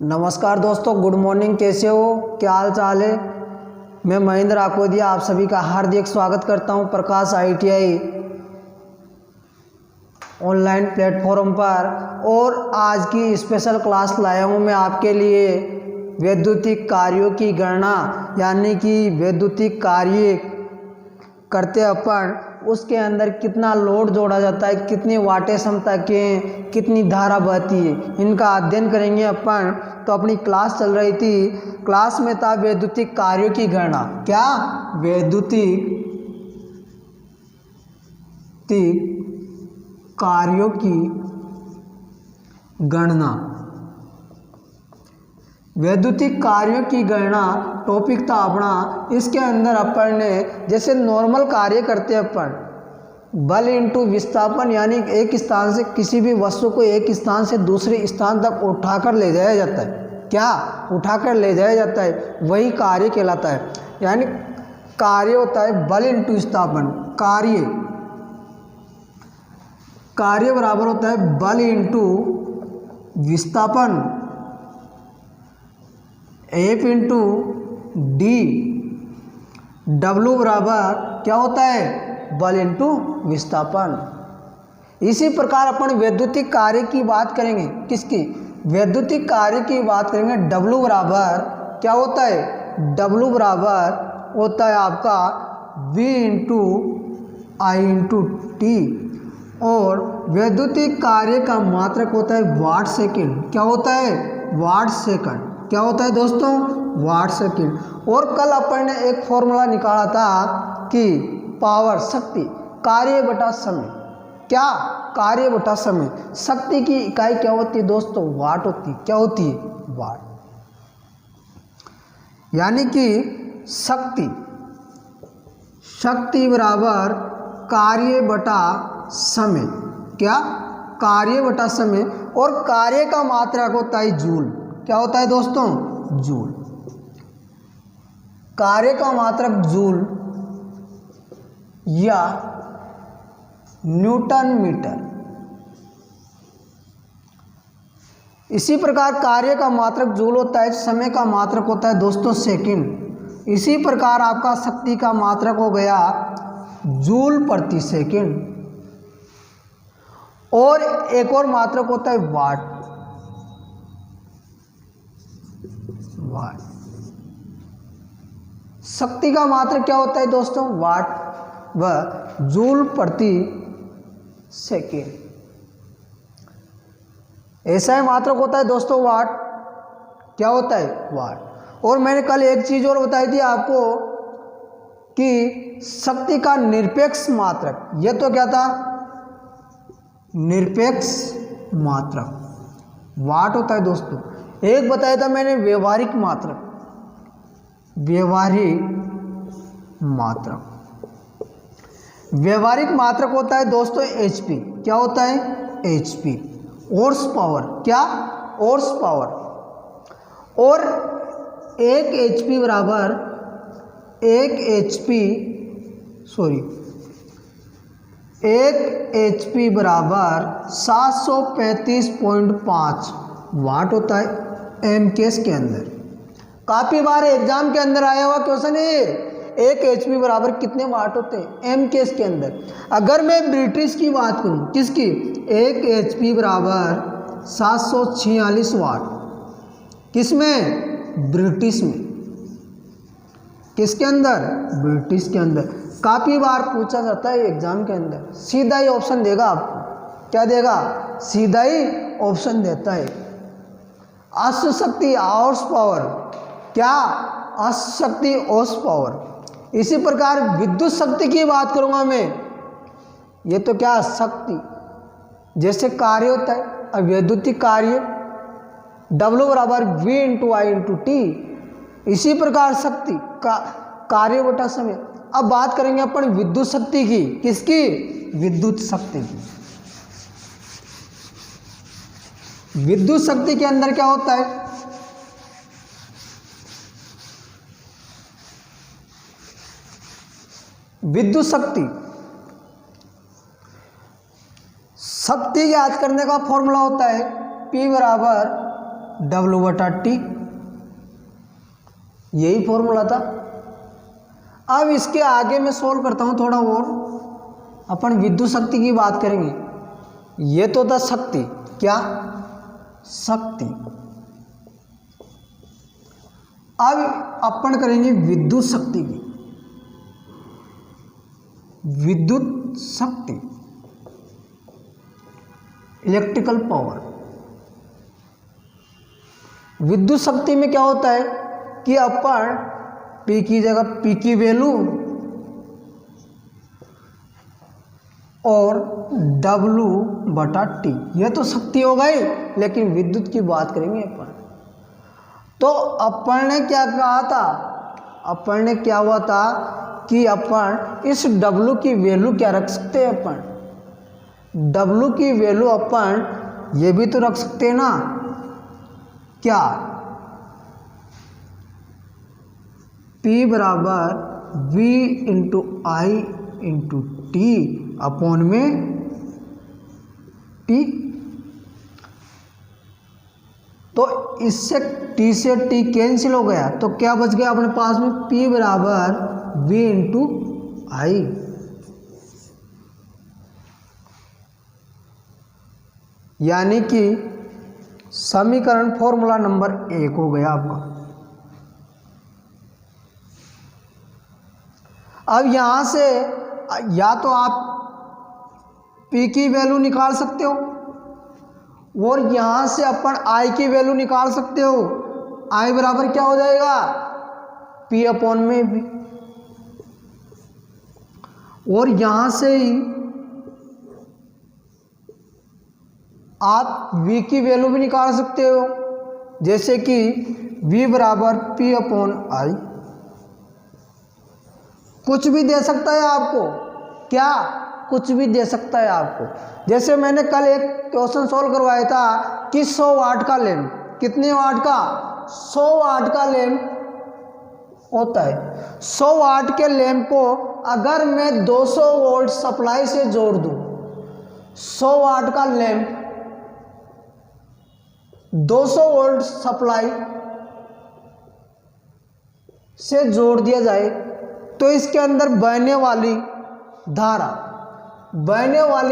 नमस्कार दोस्तों, good morning. कैसे हो, क्या हाल चाल है। मैं महेंद्र आकोदिया आप सभी का हार्दिक स्वागत करता हूं प्रकाश ITI ऑनलाइन प्लेटफॉर्म पर। और आज की स्पेशल क्लास लाया हूं मैं आपके लिए वैद्युतिक कार्यों की गणना, यानी कि वैद्युतिक कार्य करते अपन उसके अंदर कितना लोड जोड़ा जाता है, कितनी वाटें क्षमता के, कितनी धारा बहती है, इनका अध्ययन करेंगे अपन। तो अपनी क्लास चल रही थी, क्लास में था वैद्युतिक कार्यों की गणना। क्या? वैद्युतिक कार्यों की गणना। वैद्युतिक कार्यों की गणना टॉपिक था अपना। इसके अंदर अपन ने जैसे नॉर्मल कार्य करते हैं अपन, बल इंटू विस्थापन, यानी एक स्थान से किसी भी वस्तु को एक स्थान से दूसरे स्थान तक उठाकर ले जाया जाता है। क्या? उठाकर ले जाया जाता है, वही कार्य कहलाता है। यानी कार्य होता है बल इंटू विस्थापन। कार्य बराबर होता है बल इंटू विस्थापन, F इंटू डी। W बराबर क्या होता है? बल इंटू विस्थापन। इसी प्रकार अपन वैद्युतिक कार्य की बात करेंगे। किसकी? वैद्युतिक कार्य की बात करेंगे। W बराबर क्या होता है? W बराबर होता है आपका V इंटू आई इंटू टी। और वैद्युतिक कार्य का मात्रक होता है वाट सेकंड। क्या होता है? Watt second. क्या होता है दोस्तों? Watt second. और कल अपन ने एक फॉर्मूला निकाला था कि पावर, शक्ति, कार्य बटा समय। क्या? कार्य बटा समय। शक्ति की इकाई क्या होती है दोस्तों? वाट होती है। क्या होती है? वाट। यानी कि शक्ति बराबर कार्य बटा समय। क्या? कार्य बटा समय। और कार्य का मात्रक होता है जूल। क्या होता है दोस्तों? जूल। कार्य का मात्रक जूल या न्यूटन मीटर। इसी प्रकार कार्य का मात्रक जूल होता है, समय का मात्रक होता है दोस्तों सेकंड। इसी प्रकार आपका शक्ति का मात्रक हो गया जूल प्रति सेकंड। और एक और मात्रक होता है वाट। शक्ति का मात्रक क्या होता है दोस्तों? वाट व जूल प्रति सेकेंड। ऐसा ही मात्रक होता है दोस्तों वाट। क्या होता है? वाट। और मैंने कल एक चीज और बताई थी आपको कि शक्ति का निरपेक्ष मात्रक, यह तो क्या था? निरपेक्ष मात्रक वाट होता है दोस्तों। एक बताया था मैंने व्यवहारिक मात्रक। व्यवहारिक मात्रक होता है दोस्तों HP। क्या होता है? HP, horse power. क्या? Horse power. और एक HP बराबर 735.5 वाट होता है एमकेस के अंदर। काफी बार एग्जाम के अंदर आया हुआ क्वेश्चन है, एक HP बराबर कितने वाट होते हैं एमकेस के अंदर। अगर मैं ब्रिटिश की बात करूं, किसकी? एक HP बराबर 746 वाट। किसमें? ब्रिटिश में। किसके अंदर? ब्रिटिश के अंदर। काफी बार पूछा जाता है एग्जाम के अंदर, सीधा ही ऑप्शन देगा आपको। क्या देगा? सीधा ही ऑप्शन देता है। अश्व शक्ति, हॉर्स पावर। क्या? अश्व शक्ति, हॉर्स पावर। इसी प्रकार विद्युत शक्ति की बात करूंगा मैं। ये तो क्या? शक्ति। जैसे कार्य होता है अब वैद्युतिक कार्य, W बराबर V इंटू आई इंटू टी। इसी प्रकार शक्ति का कार्य बटा समय। अब बात करेंगे अपन विद्युत शक्ति की। किसकी? विद्युत शक्ति की। विद्युत शक्ति के अंदर क्या होता है? विद्युत शक्ति याद करने का फॉर्मूला होता है P बराबर W/T, यही फॉर्मूला था। अब इसके आगे मैं सोल्व करता हूँ थोड़ा और, अपन विद्युत शक्ति की बात करेंगे। ये तो था शक्ति, क्या शक्ति। अब अपन करेंगे विद्युत शक्ति की, विद्युत शक्ति, इलेक्ट्रिकल पावर। विद्युत शक्ति में क्या होता है कि अपन P की जगह P की वैल्यू और W/T, यह तो शक्ति हो गई, लेकिन विद्युत की बात करेंगे अपन। तो अपन ने क्या कहा था, अपन ने क्या हुआ था कि अपन इस W की वैल्यू क्या रख सकते हैं, अपन W की वैल्यू अपन ये भी तो रख सकते हैं ना, क्या P बराबर V into I into T upon में T। तो इससे T से T कैंसिल हो गया, तो क्या बच गया अपने पास में, P बराबर V इंटू I। यानी कि समीकरण फॉर्मूला नंबर 1 हो गया आपका। अब यहां से या तो आप P की वैल्यू निकाल सकते हो और यहां से अपन I की वैल्यू निकाल सकते हो। I बराबर क्या हो जाएगा, P अपॉन में V। और यहां से ही आप V की वैल्यू भी निकाल सकते हो, जैसे कि V बराबर P अपॉन I। कुछ भी दे सकता है आपको, क्या कुछ भी दे सकता है आपको। जैसे मैंने कल एक क्वेश्चन सॉल्व करवाया था कि 100 वाट का लैंप, कितने वाट का, 100 वाट का लैंप होता है। 100 वाट के लैंप को अगर मैं 200 वोल्ट सप्लाई से जोड़ दूं, 100 वाट का लैंप 200 वोल्ट सप्लाई से जोड़ दिया जाए, तो इसके अंदर बहने वाली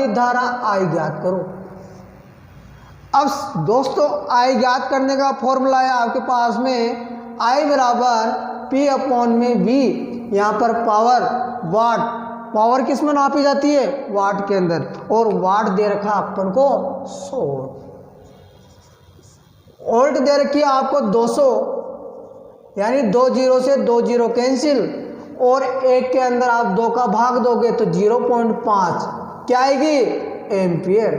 धारा आई ज्ञात करो। अब दोस्तों आई ज्ञात करने का फॉर्मूला है आपके पास में, आई बराबर P अपॉन में V। यहाँ पर पावर वाट, पावर किस में नापी जाती है, वाट के अंदर, और वाट दे रखा अपन को 100 वोल्ट दे रखी है आपको 200, यानी 2 जीरो से 2 जीरो कैंसिल, और एक के अंदर आप 2 का भाग दोगे तो 0.5 क्या आएगी, एम्पियर।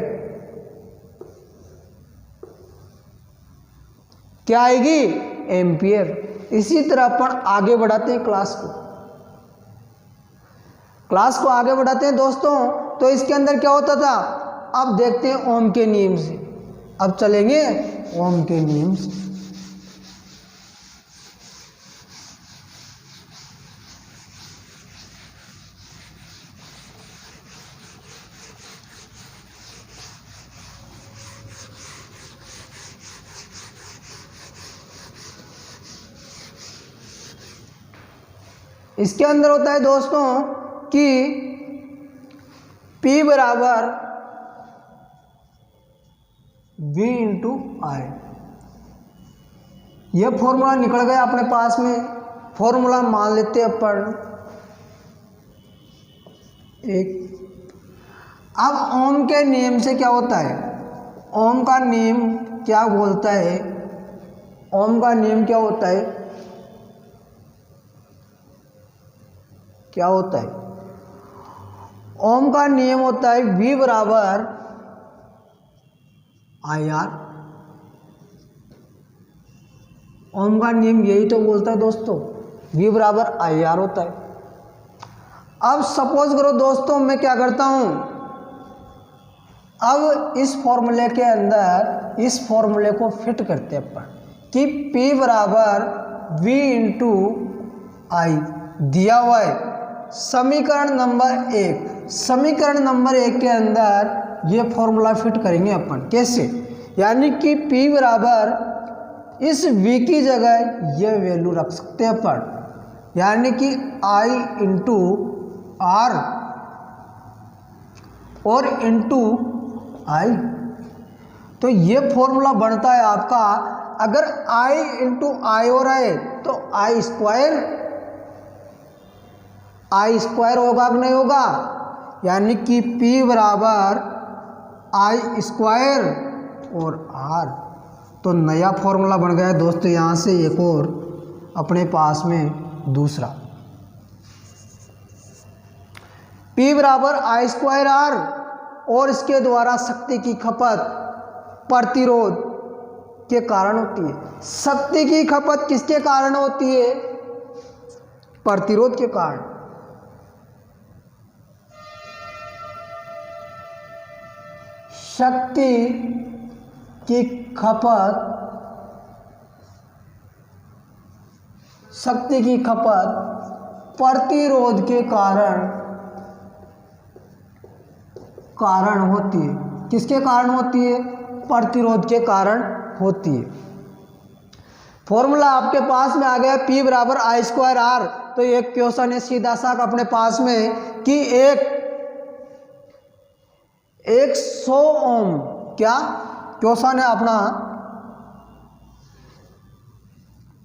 क्या आएगी, एम्पियर। इसी तरह अपन आगे बढ़ाते हैं क्लास को आगे बढ़ाते हैं दोस्तों। तो इसके अंदर क्या होता था, अब देखते हैं ओम के नियम से, अब चलेंगे ओम के नियम से। इसके अंदर होता है दोस्तों कि P बराबर V इंटू I। यह फॉर्मूला निकल गया अपने पास में। फॉर्मूला मान लेते हैं अपन एक। अब ओम के नियम से क्या होता है, ओम का नियम क्या बोलता है, ओम का नियम क्या होता है, क्या होता है, ओम का नियम होता है V बराबर IR। ओम का नियम यही तो बोलता है दोस्तों, V बराबर IR होता है। अब सपोज करो दोस्तों मैं क्या करता हूं, अब इस फॉर्मूले के अंदर इस फॉर्मूले को फिट करते हैं अपन कि P बराबर V इंटू I दिया हुआ है समीकरण नंबर 1। समीकरण नंबर 1 के अंदर ये फॉर्मूला फिट करेंगे अपन, कैसे, यानी कि P बराबर इस v की जगह ये वैल्यू रख सकते हैं अपन, यानी कि I इंटू आर और इंटू आई। तो ये फॉर्मूला बनता है आपका, अगर I इंटू आई हो रहा है तो आई स्क्वायर होगा कि नहीं होगा, यानी कि P बराबर आई स्क्वायर और R। तो नया फॉर्मूला बन गया दोस्तों। यहाँ से एक और अपने पास में दूसरा, P बराबर आई स्क्वायर R और इसके द्वारा शक्ति की खपत प्रतिरोध के कारण होती है। शक्ति की खपत किसके कारण होती है? प्रतिरोध के कारण। शक्ति की खपत प्रतिरोध के कारण होती है। किसके कारण होती है? प्रतिरोध के कारण होती है। फॉर्मूला आपके पास में आ गया, P बराबर आई स्क्वायर आर। तो एक क्वेश्चन है सीधा सा अपने पास में कि एक 100 ओम, क्या क्वेश्चन है अपना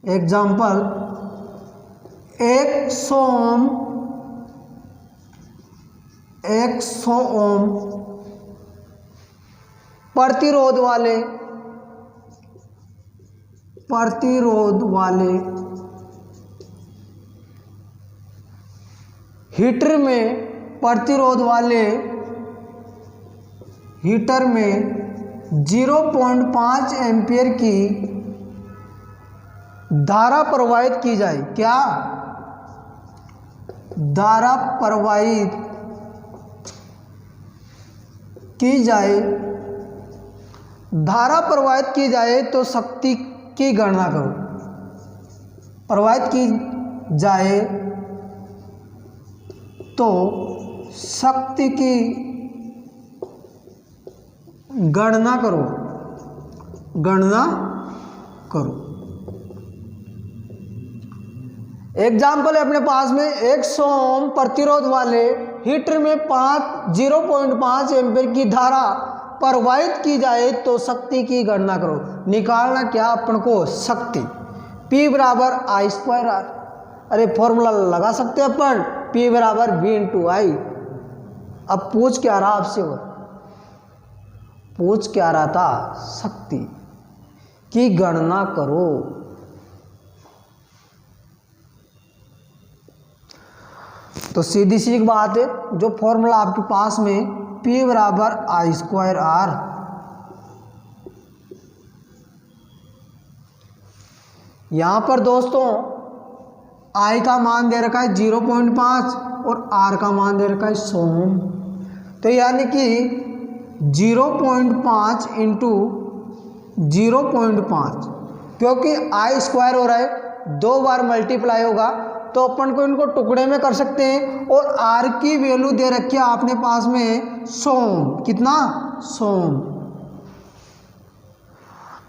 एग्जाम्पल, 100 ओम प्रतिरोध वाले हीटर में 0.5 एम्पियर की धारा प्रवाहित की जाए। क्या धारा प्रवाहित की जाए? धारा प्रवाहित की जाए तो शक्ति की गणना करो। प्रवाहित की जाए तो शक्ति की गणना करो। एग्जाम्पल है अपने पास में, 100 ओम प्रतिरोध वाले हीटर में 0.5 एम्पीयर की धारा प्रवाहित की जाए तो शक्ति की गणना करो। निकालना क्या अपन को? शक्ति। P बराबर आई स्क्वायर आर। अरे फॉर्मूला लगा सकते हैं अपन, P बराबर V इंटू आई। अब पूछ क्या रहा आपसे? वो पूछ क्या रहा था? शक्ति की गणना करो। तो सीधी सी बात है, जो फॉर्मूला आपके पास में P बराबर आई स्क्वायर आर, यहां पर दोस्तों I का मान दे रखा है 0.5 और R का मान दे रखा है 100 ओम। तो यानी कि 0.5 इंटू 0.5, क्योंकि आई स्क्वायर हो रहा है 2 बार मल्टीप्लाई होगा तो अपन को इनको टुकड़े में कर सकते हैं। और R की वैल्यू दे रखी है आपने पास में 100 ओम। कितना? 100 ओम।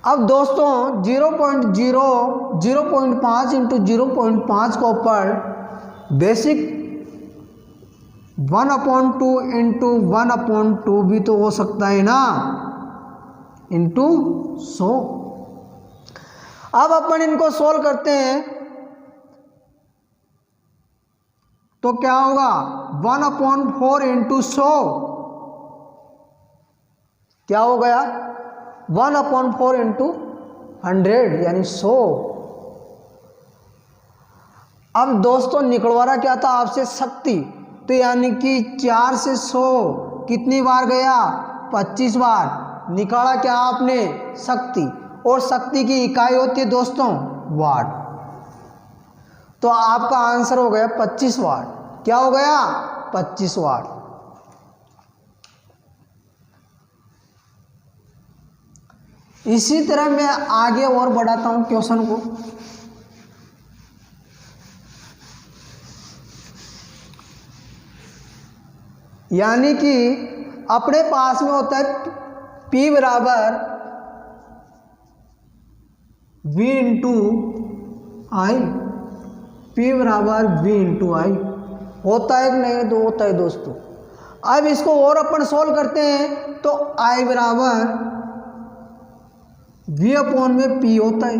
अब दोस्तों 0.5 इंटू 0.5 को ऊपर बेसिक 1/2 इंटू 1/2 भी तो हो सकता है ना, इंटू 100। अब अपन इनको सोल्व करते हैं तो क्या होगा? 1/4 इंटू 100 क्या हो गया? 1/4 इंटू 100 यानी 100। अब दोस्तों निकलवाना क्या था आपसे? शक्ति। तो यानी कि 4 से 100 कितनी बार गया? 25 बार। निकाला क्या आपने? शक्ति। और शक्ति की इकाई होती है दोस्तों वाट। तो आपका आंसर हो गया 25 वाट। क्या हो गया? 25 वाट। इसी तरह मैं आगे और बढ़ाता हूं क्वेश्चन को। यानी कि अपने पास में होता है P बराबर V इंटू आई, P बराबर V इंटू आई। होता है कि नहीं? तो होता है दोस्तों। अब इसको और अपन सोल्व करते हैं तो I बराबर V अपॉन में P होता है।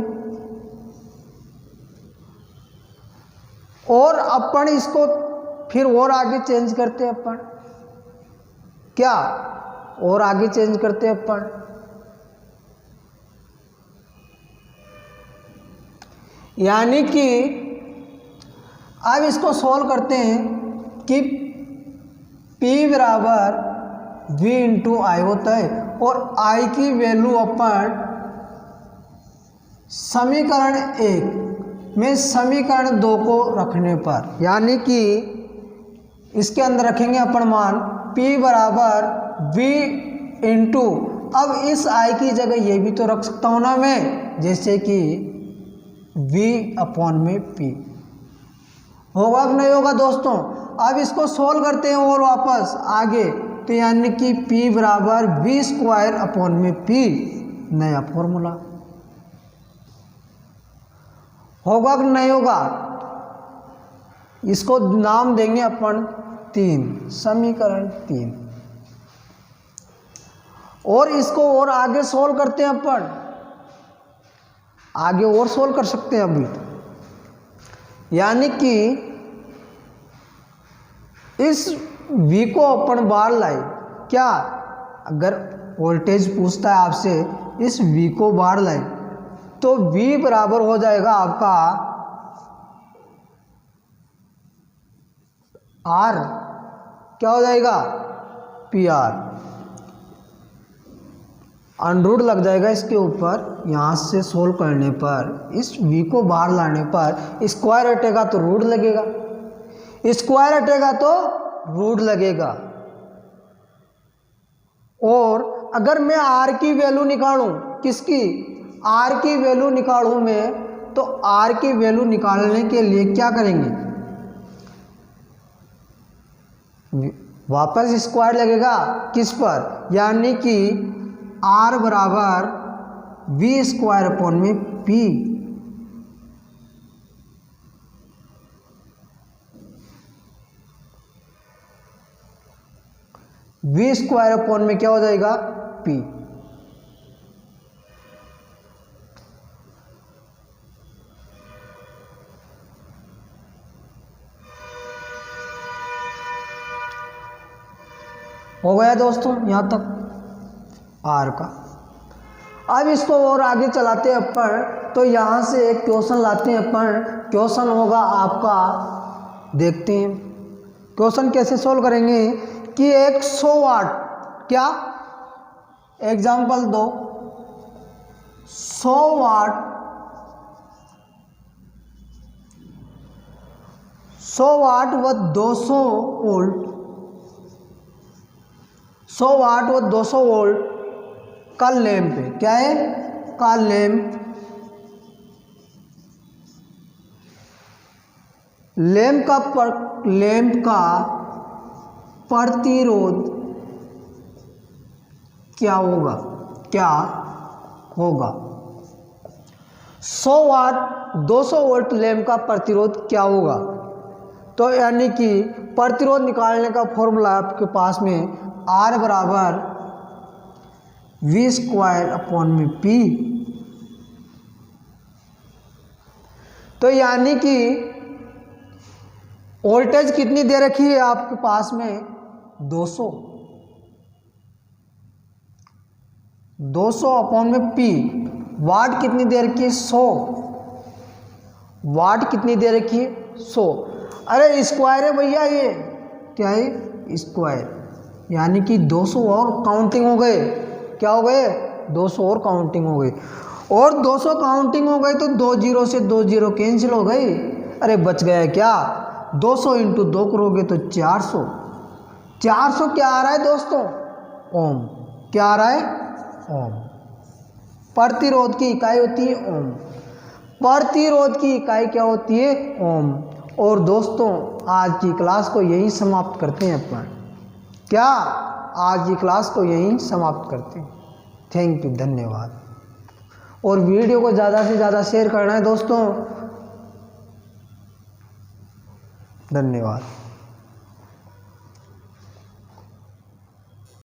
और अपन इसको फिर और आगे चेंज करते हैं अपन, क्या और आगे चेंज करते हैं अपन, यानी कि अब इसको सॉल्व करते हैं कि P बराबर V इंटू आई होता है और I की वैल्यू अपन समीकरण 1 में समीकरण 2 को रखने पर, यानी कि इसके अंदर रखेंगे अपन मान P बराबर V इंटू, अब इस I की जगह ये भी तो रख सकता हूँ ना मैं, जैसे कि V अपॉन में P। होगा कि नहीं होगा दोस्तों? अब इसको सोल्व करते हैं और वापस आगे, तो यानी कि P बराबर V स्क्वायर अपॉन में P, नया फॉर्मूला। होगा कि नहीं होगा? इसको नाम देंगे अपन 3, समीकरण 3। और इसको और आगे सोल्व करते हैं अपन, आगे और सोल्व कर सकते हैं अभी, यानी कि इस V को अपन बाहर लाए। क्या? अगर वोल्टेज पूछता है आपसे, इस V को बाहर लाए तो V बराबर हो जाएगा आपका R, क्या हो जाएगा? PR, अनरूट लग जाएगा इसके ऊपर। यहाँ से सोल्व करने पर इस V को बाहर लाने पर स्क्वायर हटेगा तो रूट लगेगा, स्क्वायर हटेगा तो रूट लगेगा। और अगर मैं R की वैल्यू निकालूं, किसकी? R की वैल्यू निकालूं मैं, तो R की वैल्यू निकालने के लिए क्या करेंगे? वापस स्क्वायर लगेगा किस पर? यानी कि R बराबर V स्क्वायर अपॉन में P। V स्क्वायर अपॉन में क्या हो जाएगा? P। हो गया दोस्तों यहाँ तक R का। अब इसको और आगे चलाते हैं अपन, तो यहाँ से एक क्वेश्चन लाते हैं अपन। क्वेश्चन होगा आपका, देखते हैं क्वेश्चन कैसे सोल्व करेंगे कि 100 वाट, क्या एग्जाम्पल दो, 100 वाट, 100 वाट व 200 वोल्ट, 100 वाट व 200 वोल्ट का लैंप है। क्या है? का लैंप, लैंप का प्रतिरोध क्या होगा? क्या होगा? 100 वाट 200 वोल्ट लैंप का प्रतिरोध क्या होगा? तो यानी कि प्रतिरोध निकालने का फॉर्मूला आपके पास में R बराबर V स्क्वायर अपॉन में P। तो यानी कि वोल्टेज कितनी दे रखी है आपके पास में? 200, 200 अपॉन में P। वाट कितनी दे रखी है? 100, वाट कितनी दे रखी है? 100। अरे स्क्वायर है भैया, ये क्या है? स्क्वायर, यानी कि 200 और काउंटिंग हो गए। क्या हो गए? 200 और काउंटिंग हो गई। और 200 काउंटिंग हो गई तो 2 जीरो से 2 जीरो कैंसिल हो गई। अरे बच गया क्या? 200 इंटू 2 करोगे तो 400। 400 क्या आ रहा है दोस्तों? ओम। क्या आ रहा है? ओम। प्रतिरोध की इकाई होती है ओम। प्रतिरोध की इकाई क्या होती है? ओम। और दोस्तों आज की क्लास को यहीं समाप्त करते हैं अपन। क्या? आज की क्लास को यहीं समाप्त करते हैं। थैंक यू, धन्यवाद। और वीडियो को ज़्यादा से ज़्यादा शेयर करना है दोस्तों। धन्यवाद।